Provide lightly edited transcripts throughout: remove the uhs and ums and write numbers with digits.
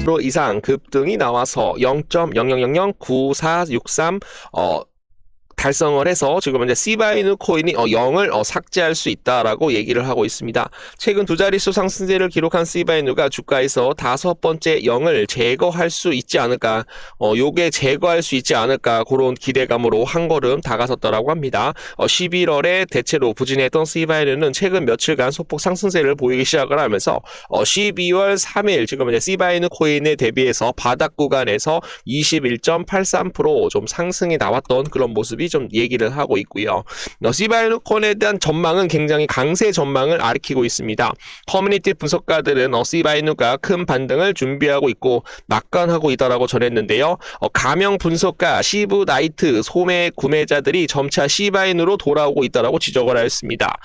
5% 이상 급등이 나와서 0.00009463 달성을 해서 지금 이제 시바이누 코인이 0을 삭제할 수 있다라고 얘기를 하고 있습니다. 최근 두 자릿수 상승세를 기록한 시바이누가 주가에서 5번째 0을 제거할 수 있지 않을까, 요게 제거할 수 있지 않을까, 그런 기대감으로 한 걸음 다가섰다라고 합니다. 11월에 대체로 부진했던 시바이누는 최근 며칠간 소폭 상승세를 보이기 시작을 하면서 12월 3일 지금 이제 시바이누 코인에 대비해서 바닥 구간에서 21.83% 좀 상승이 나왔던 그런 모습이 좀 얘기를 하고 있고요. 시바이누 코인에 대한 전망은 굉장히 강세 전망을 아리키고 있습니다. 커뮤니티 분석가들은 시바이누가 큰 반등을 준비하고 있고 낙관하고 있다라고 전했는데요. 가명 분석가 시브 나이트 소매 구매자들이 점차 시바이누로 돌아오고 있다라고 지적을 하였습니다.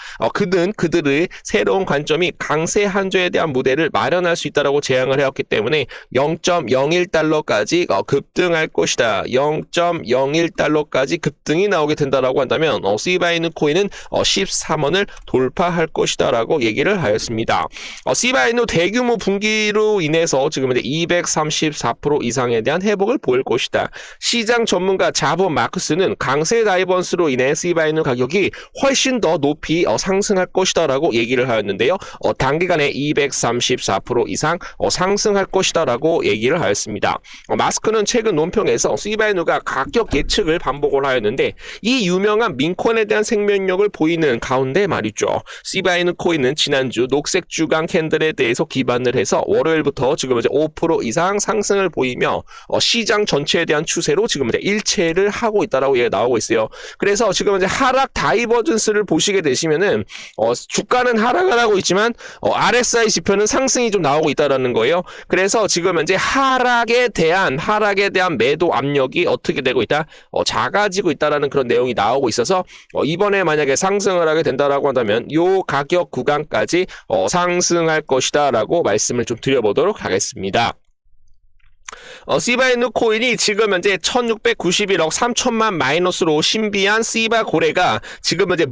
그들의 새로운 관점이 강세 한조에 대한 무대를 마련할 수 있다라고 제안을 해왔기 때문에 0.01달러까지 급등할 것이다. 0.01달러까지 급등이 나오게 된다라고 한다면 시바이누 코인은 13원을 돌파할 것이다라고 얘기를 하였습니다. 시바이누 대규모 분기로 인해서 지금 234% 이상에 대한 회복을 보일 것이다. 시장 전문가 자본 마크스는 강세 다이버스로 인해 시바이누 가격이 훨씬 더 높이 상승할 것이다라고 얘기를 하였는데요. 단기간에 234% 이상 상승할 것이다라고 얘기를 하였습니다. 마스크는 최근 논평에서 시바이누가 가격 예측을 반복을 하였는데 이 유명한 민코인에 대한 생명력을 보이는 가운데 말이죠. 시바이누 코인은 지난주 녹색 주간 캔들에 대해서 기반을 해서 월요일부터 지금 이제 5% 이상 상승을 보이며 시장 전체에 대한 추세로 지금 이제 일체를 하고 있다라고 얘기가 나오고 있어요. 그래서 지금 이제 하락 다이버전스를 보시게 되시면은 주가는 하락을 하고 있지만 RSI 지표는 상승이 좀 나오고 있다라는 거예요. 그래서 지금 이제 하락에 대한 매도 압력이 어떻게 되고 있다? 작아지고 있다라는 그런 내용이 나오고 있어서 이번에 만약에 상승을 하게 된다라고 한다면 요 가격 구간까지 상승할 것이다라고 말씀을 좀 드려보도록 하겠습니다. 시바이누 코인이 지금 현재 1691억 3천만 마이너스로 신비한 시바 고래가 지금 현재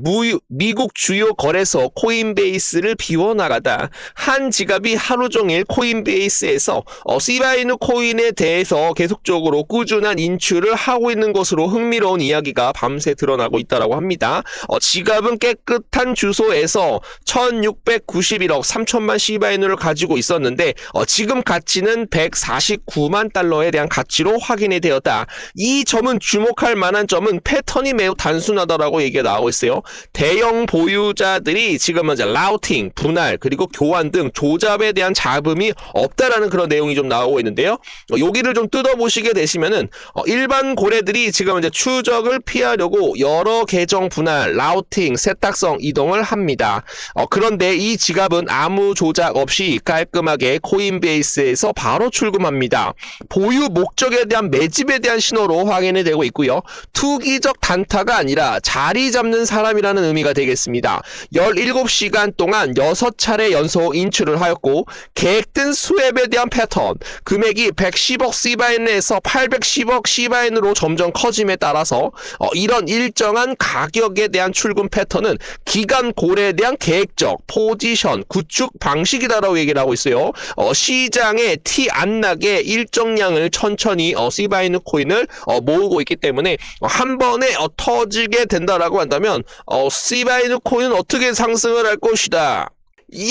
미국 주요 거래소 코인베이스를 비워나가다 한 지갑이 하루 종일 코인베이스에서 시바이누 코인에 대해서 계속적으로 꾸준한 인출을 하고 있는 것으로 흥미로운 이야기가 밤새 드러나고 있다고 합니다. 지갑은 깨끗한 주소에서 1691억 3천만 시바이누를 가지고 있었는데 지금 가치는 149만 달러에 대한 가치로 확인이 되었다. 이 점은 주목할 만한 점은 패턴이 매우 단순하다라고 얘기가 나오고 있어요. 대형 보유자들이 지금 현재 라우팅, 분할, 그리고 교환 등 조잡에 대한 잡음이 없다라는 그런 내용이 좀 나오고 있는데요. 여기를 좀 뜯어보시게 되시면은 일반 고래들이 지금 이제 추적을 피하려고 여러 계정 분할, 라우팅, 세탁성 이동을 합니다. 그런데 이 지갑은 아무 조작 없이 깔끔하게 코인베이스에서 바로 출금합니다. 보유 목적에 대한 매집에 대한 신호로 확인이 되고 있고요. 투기적 단타가 아니라 자리 잡는 사람이라는 의미가 되겠습니다. 17시간 동안 6차례 연속 인출을 하였고 계획된 수앱에 대한 패턴, 금액이 110억 시바인에서 810억 시바인으로 점점 커짐에 따라서 이런 일정한 가격에 대한 출금 패턴은 기간 고래에 대한 계획적 포지션 구축 방식이다라고 얘기를 하고 있어요. 시장에 티 안 나게 일정량을 천천히 시바이누 코인을 모으고 있기 때문에 한 번에 터지게 된다라고 한다면 시바이누 코인은 어떻게 상승을 할 것이다.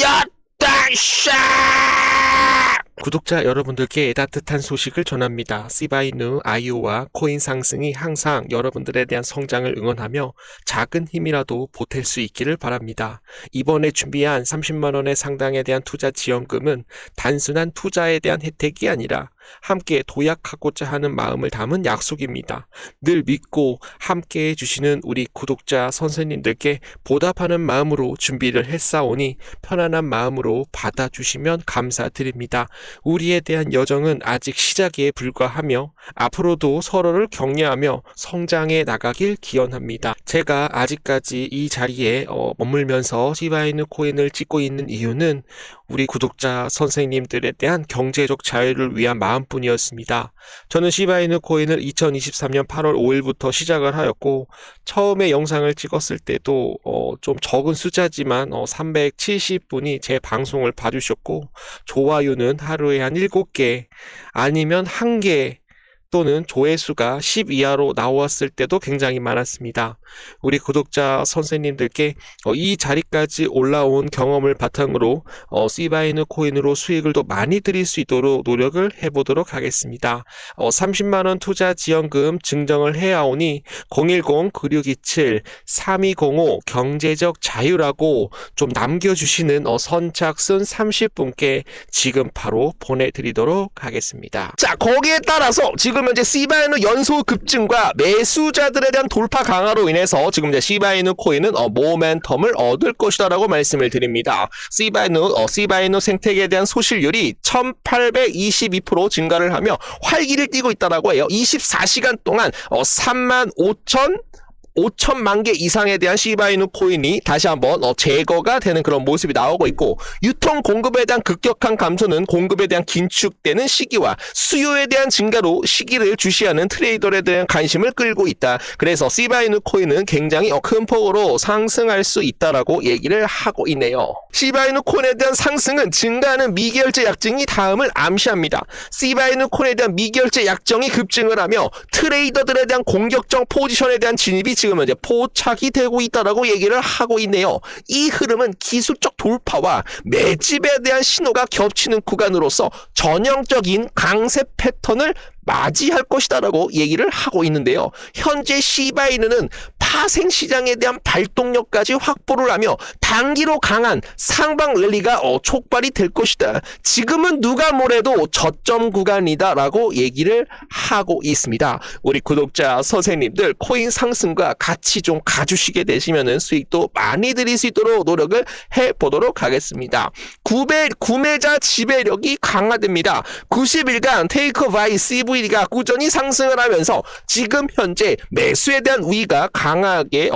야따샤! 구독자 여러분들께 따뜻한 소식을 전합니다. 시바이누 IO와 코인 상승이 항상 여러분들에 대한 성장을 응원하며 작은 힘이라도 보탤 수 있기를 바랍니다. 이번에 준비한 30만원의 상당에 대한 투자 지원금은 단순한 투자에 대한 혜택이 아니라 함께 도약하고자 하는 마음을 담은 약속입니다. 늘 믿고 함께 해주시는 우리 구독자 선생님들께 보답하는 마음으로 준비를 했사오니 편안한 마음으로 받아주시면 감사드립니다. 우리에 대한 여정은 아직 시작에 불과하며 앞으로도 서로를 격려하며 성장해 나가길 기원합니다. 제가 아직까지 이 자리에 머물면서 시바이누 코인을 찍고 있는 이유는 우리 구독자 선생님들에 대한 경제적 자유를 위한 마음뿐이었습니다. 저는 시바이누 코인을 2023년 8월 5일부터 시작을 하였고 처음에 영상을 찍었을 때도 좀 적은 숫자지만 370분이 제 방송을 봐주셨고 좋아요는 하루에 한 7개 아니면 1개 또는 조회수가 10 이하로 나왔을 때도 굉장히 많았습니다. 우리 구독자 선생님들께 이 자리까지 올라온 경험을 바탕으로 시바이누 코인으로 수익을 더 많이 드릴 수 있도록 노력을 해보도록 하겠습니다. 30만원 투자 지원금 증정을 해야오니 010-9627-3205 경제적 자유라고 좀 남겨주시는 선착순 30분께 지금 바로 보내드리도록 하겠습니다. 자, 거기에 따라서 지금 현재 시바이누 연소 급증과 매수자들에 대한 돌파 강화로 인해서 지금 이제 시바이누 코인은 모멘텀을 얻을 것이다라고 말씀을 드립니다. 시바이누 생태계에 대한 소실률이 1822% 증가를 하며 활기를 띠고 있다라고 해요. 24시간 동안 5천만 개 이상에 대한 시바이누 코인이 다시 한번 제거가 되는 그런 모습이 나오고 있고, 유통 공급에 대한 급격한 감소는 공급에 대한 긴축되는 시기와 수요에 대한 증가로 시기를 주시하는 트레이더에 대한 관심을 끌고 있다. 그래서 시바이누 코인은 굉장히 큰 폭으로 상승할 수 있다라고 얘기를 하고 있네요. 시바이누 코인에 대한 상승은 증가하는 미결제 약정이 다음을 암시합니다. 시바이누 코인에 대한 미결제 약정이 급증을 하며 트레이더들에 대한 공격적 포지션에 대한 진입이 지금 현재 포착이 되고 있다라고 얘기를 하고 있네요. 이 흐름은 기술적 돌파와 매집에 대한 신호가 겹치는 구간으로서 전형적인 강세 패턴을 맞이할 것이다라고 얘기를 하고 있는데요. 현재 시바이누는 파생 시장에 대한 발동력까지 확보를 하며 단기로 강한 상방 랠리가 촉발이 될 것이다. 지금은 누가 뭐래도 저점 구간이다라고 얘기를 하고 있습니다. 우리 구독자 선생님들 코인 상승과 같이 좀 가주시게 되시면은 수익도 많이 드릴 수 있도록 노력을 해보도록 하겠습니다. 구매자 지배력이 강화됩니다. 90일간 테이크 바이 CV가 꾸준히 상승을 하면서 지금 현재 매수에 대한 우위가 강하게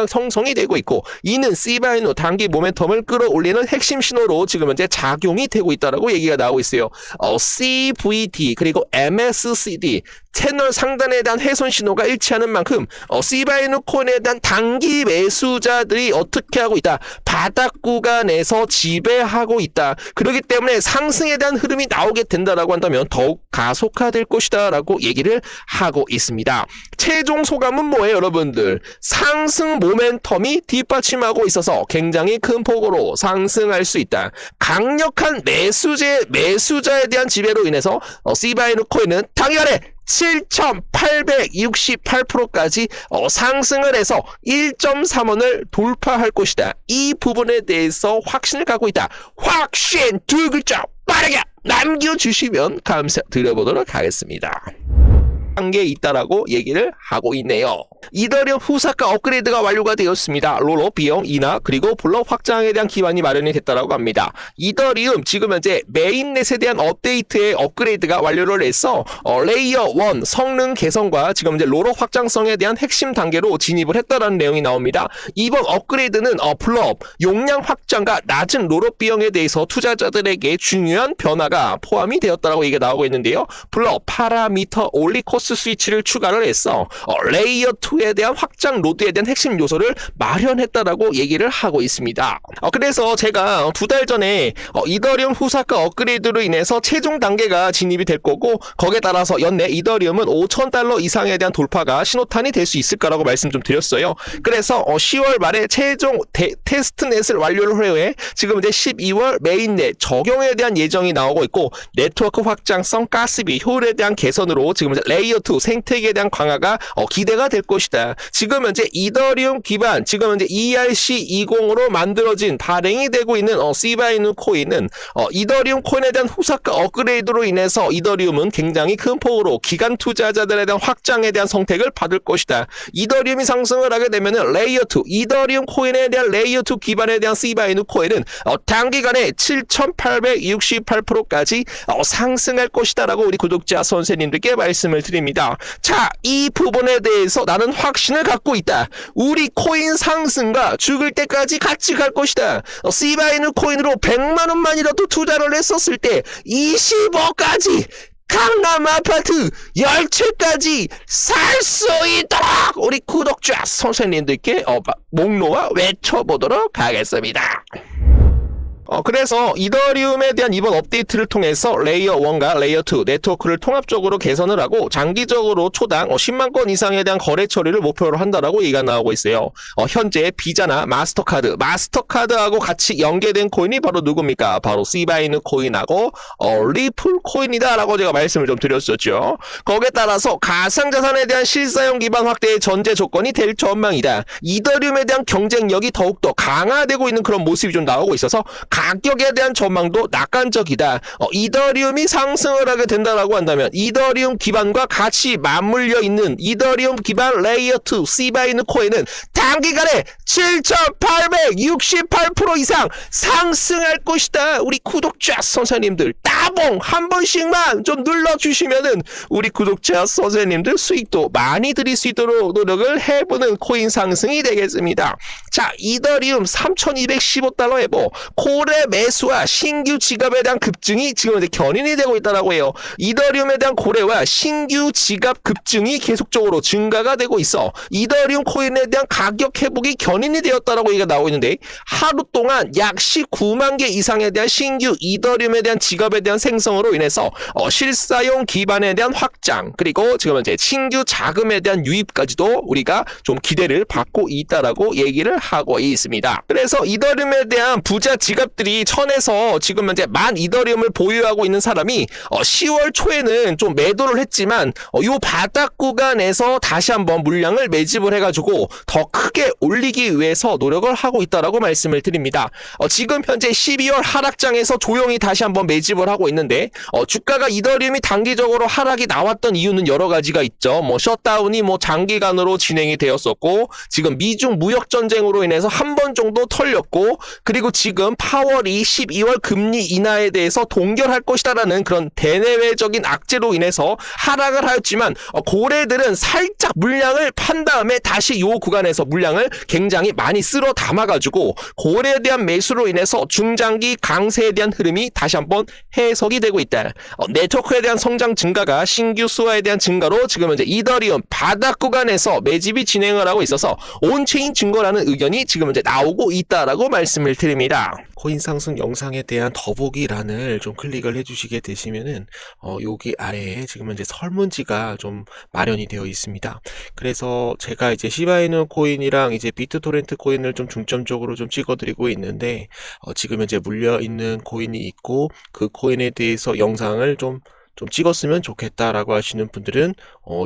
형성이 되고 있고, 이는 시바이누 단기 모멘텀을 끌어올리는 핵심 신호로 지금 현재 작용이 되고 있다라고 얘기가 나오고 있어요. CVD 그리고 MSCD 채널 상단에 대한 훼손 신호가 일치하는 만큼 시바이누 코인에 대한 단기 매수자들이 어떻게 하고 있다? 바닥 구간에서 지배하고 있다. 그렇기 때문에 상승에 대한 흐름이 나오게 된다라고 한다면 더욱 가속화될 것이다 라고 얘기를 하고 있습니다. 최종 소감은 뭐예요, 여러분들? 상승 모멘텀이 뒷받침하고 있어서 굉장히 큰 폭으로 상승할 수 있다. 강력한 매수자에 대한 지배로 인해서 시바이누 코인은 당일에 7,868%까지 상승을 해서 1.3원을 돌파할 것이다. 이 부분에 대해서 확신을 갖고 있다. 확신 두 글자 빠르게 남겨주시면 감사드려보도록 하겠습니다. 단계에 있다라고 얘기를 하고 있네요. 이더리움 후사가 업그레이드가 완료가 되었습니다. 롤업 비용 인하 그리고 블록 확장에 대한 기반이 마련이 됐다라고 합니다. 이더리움 지금 현재 메인넷에 대한 업데이트의 업그레이드가 완료를 해서 레이어 1 성능 개선과 지금 현재 롤업 확장성에 대한 핵심 단계로 진입을 했다라는 내용이 나옵니다. 이번 업그레이드는 블록 용량 확장과 낮은 롤업 비용에 대해서 투자자들에게 중요한 변화가 포함이 되었다라고 얘기가 나오고 있는데요. 블록 파라미터 올리 코스 스위치를 추가를 해서 레이어 2에 대한 확장 로드에 대한 핵심 요소를 마련했다라고 얘기를 하고 있습니다. 그래서 제가 2달 전에 이더리움 후사가 업그레이드로 인해서 최종 단계가 진입이 될 거고, 거기에 따라서 연내 이더리움은 $5,000 이상에 대한 돌파가 신호탄이 될 수 있을까라고 말씀 좀 드렸어요. 그래서 10월 말에 최종 테스트넷을 완료를 해 지금 이제 12월 메인넷 적용에 대한 예정이 나오고 있고, 네트워크 확장성, 가스비 효율에 대한 개선으로 지금 이제 레이어 2 생태계에 대한 강화가 기대가 될 것이다. 지금 현재 이더리움 기반, 지금 현재 ERC20으로 만들어진 발행이 되고 있는 시바이누 코인은 이더리움 코인에 대한 후사가 업그레이드로 인해서 이더리움은 굉장히 큰 폭으로 기간 투자자들에 대한 확장에 대한 선택을 받을 것이다. 이더리움이 상승을 하게 되면 레이어 2, 이더리움 코인에 대한 레이어 2 기반에 대한 시바이누 코인은 단기간에 7,868%까지 상승할 것이다라고 우리 구독자 선생님들께 말씀을 드립니다. 말씀입니다. 자, 이 부분에 대해서 나는 확신을 갖고 있다. 우리 코인 상승과 죽을 때까지 같이 갈 것이다. 시바이누 코인으로 100만 원만이라도 투자를 했었을 때 20억까지 강남 아파트 10채까지 살 수 있도록 우리 구독자 선생님들께 목놓아 외쳐보도록 하겠습니다. 그래서 이더리움에 대한 이번 업데이트를 통해서 레이어 1과 레이어 2 네트워크를 통합적으로 개선을 하고 장기적으로 초당 10만 건 이상에 대한 거래 처리를 목표로 한다라고 얘기가 나오고 있어요. 현재 비자나 마스터카드하고 같이 연계된 코인이 바로 누굽니까? 바로 시바이누 코인하고 리플 코인이다라고 제가 말씀을 좀 드렸었죠. 거기에 따라서 가상자산에 대한 실사용 기반 확대의 전제 조건이 될 전망이다. 이더리움에 대한 경쟁력이 더욱더 강화되고 있는 그런 모습이 좀 나오고 있어서 가격에 대한 전망도 낙관적이다. 이더리움이 상승을 하게 된다라고 한다면 이더리움 기반과 같이 맞물려 있는 이더리움 기반 레이어 2 시바이누 코인은 단기간에 7,868% 이상 상승할 것이다. 우리 구독자 선생님들 따봉 한 번씩만 좀 눌러주시면은 우리 구독자 선생님들 수익도 많이 드릴 수 있도록 노력을 해보는 코인 상승이 되겠습니다. 자, 이더리움 3,215달러 해보 고래 매수와 신규 지갑에 대한 급증이 지금 이제 견인이 되고 있다라고 해요. 이더리움에 대한 고래와 신규 지갑 급증이 계속적으로 증가가 되고 있어. 이더리움 코인에 대한 가격 회복이 견인이 되었다라고 얘기가 나오고 있는데 하루 동안 약 19만 개 이상에 대한 신규 이더리움에 대한 지갑에 대한 생성으로 인해서 실사용 기반에 대한 확장 그리고 지금 이제 신규 자금에 대한 유입까지도 우리가 좀 기대를 받고 있다라고 얘기를 하고 있습니다. 그래서 이더리움에 대한 부자 지갑들이 1000에서 지금 현재 10,000 이더리움을 보유하고 있는 사람이 10월 초에는 좀 매도를 했지만 요 바닥 구간에서 다시 한번 물량을 매집을 해가지고 더 크게 올리기 위해서 노력을 하고 있다라고 말씀을 드립니다. 지금 현재 12월 하락장에서 조용히 다시 한번 매집을 하고 있는데 주가가 이더리움이 단기적으로 하락이 나왔던 이유는 여러 가지가 있죠. 셧다운이 장기간으로 진행이 되었었고 지금 미중 무역 전쟁으로 인해서 한 번 정도 털렸고 그리고 지금 파월이 12월 금리 인하에 대해서 동결할 것이다라는 그런 대내외적인 악재로 인해서 하락을 하였지만 고래들은 살짝 물량을 판 다음에 다시 요 구간에서 물량을 굉장히 많이 쓸어 담아가지고 고래에 대한 매수로 인해서 중장기 강세에 대한 흐름이 다시 한번 해석이 되고 있다. 네트워크에 대한 성장 증가가 신규 수화에 대한 증가로 지금 현재 이더리움 바닥 구간에서 매집이 진행을 하고 있어서 온체인 증거라는 의견이 지금 현재 나오고 있다라고 말씀을 드립니다. 코인 상승 영상에 대한 더보기란을 좀 클릭을 해주시게 되시면은 여기 아래에 지금 현재 설문지가 좀 마련이 되어 있습니다. 그래서 제가 이제 시바이누 코인이랑 이제 비트토렌트 코인을 좀 중점적으로 좀 찍어드리고 있는데 지금 현재 물려 있는 코인이 있고 그 코인에 대해서 영상을 좀 찍었으면 좋겠다라고 하시는 분들은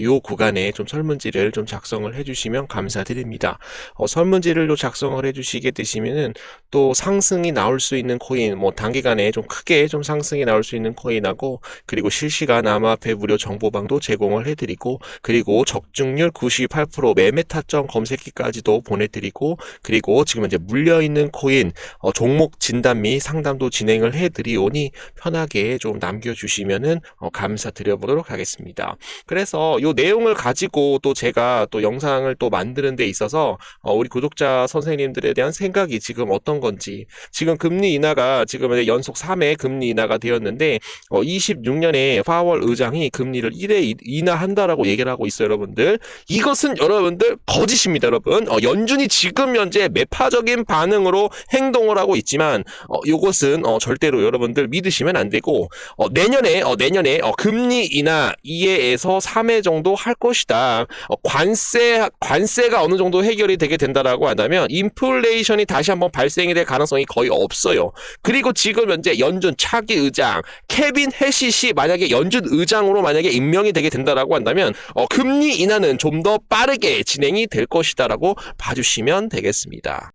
요 구간에 좀 설문지를 좀 작성을 해주시면 감사드립니다. 설문지를 또 작성을 해주시게 되시면은 또 상승이 나올 수 있는 코인, 단기간에 좀 크게 좀 상승이 나올 수 있는 코인하고 그리고 실시간 암호화폐 무료 정보방도 제공을 해드리고 그리고 적중률 98% 매매 타점 검색기까지도 보내드리고 그리고 지금 이제 물려 있는 코인 종목 진단 및 상담도 진행을 해드리오니 편하게 좀 남겨주시면은 감사드려보도록 하겠습니다. 그래서 이 내용을 가지고 또 제가 또 영상을 또 만드는 데 있어서 우리 구독자 선생님들에 대한 생각이 지금 어떤 건지 지금 금리 인하가 지금 연속 3회 금리 인하가 되었는데 26년에 파월 의장이 금리를 1회 인하한다라고 얘기를 하고 있어요. 여러분들 이것은 여러분들 거짓입니다. 여러분 연준이 지금 현재 매파적인 반응으로 행동을 하고 있지만 이것은 절대로 여러분들 믿으시면 안 되고 내년에 금리 인하 2회에서 3회 정도 할 것이다. 관세가 어느 정도 해결이 되게 된다라고 한다면 인플레이션이 다시 한번 발생이 될 가능성이 거의 없어요. 그리고 지금 현재 연준 차기 의장 케빈 해시시 만약에 연준 의장으로 만약에 임명이 되게 된다라고 한다면 금리 인하는 좀 더 빠르게 진행이 될 것이다라고 봐주시면 되겠습니다.